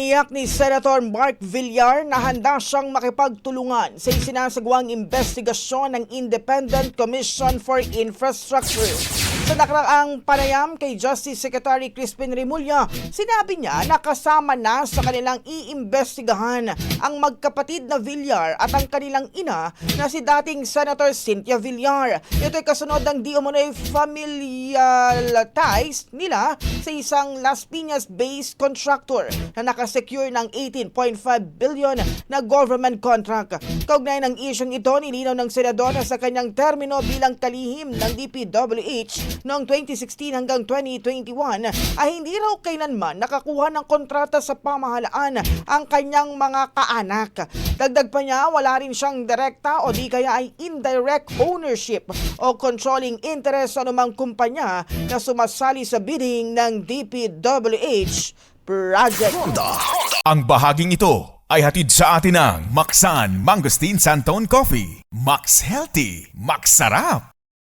Tiniyak ni Senator Mark Villar na handa siyang makipagtulungan sa isinasagawang investigasyon ng Independent Commission for Infrastructure. Sa nakaraang panayam kay Justice Secretary Crispin Remulla, sinabi niya na kasama na sa kanilang iimbestigahan ang magkapatid na Villar at ang kanilang ina na si dating Senator Cynthia Villar. Ito'y kasunod ng di umano'y familial ties nila sa isang Las Piñas-based contractor na nakasecure ng 18.5 billion na government contract. Kaugnay ng isyong ito, nilinaw ng senador na sa kanyang termino bilang kalihim ng DPWH noong 2016 hanggang 2021 ay hindi raw kailanman nakakuha ng kontrata sa pamahalaan ang kanyang mga kaanak. Dagdag pa niya, wala rin siyang direkta o di kaya ay indirect ownership o controlling interest sa anumang kumpanya na sumasali sa bidding ng DPWH project. Ang bahaging ito ay hatid sa atin ng Maxan Mangosteen Santon Coffee. Max Healthy, Max Sarap.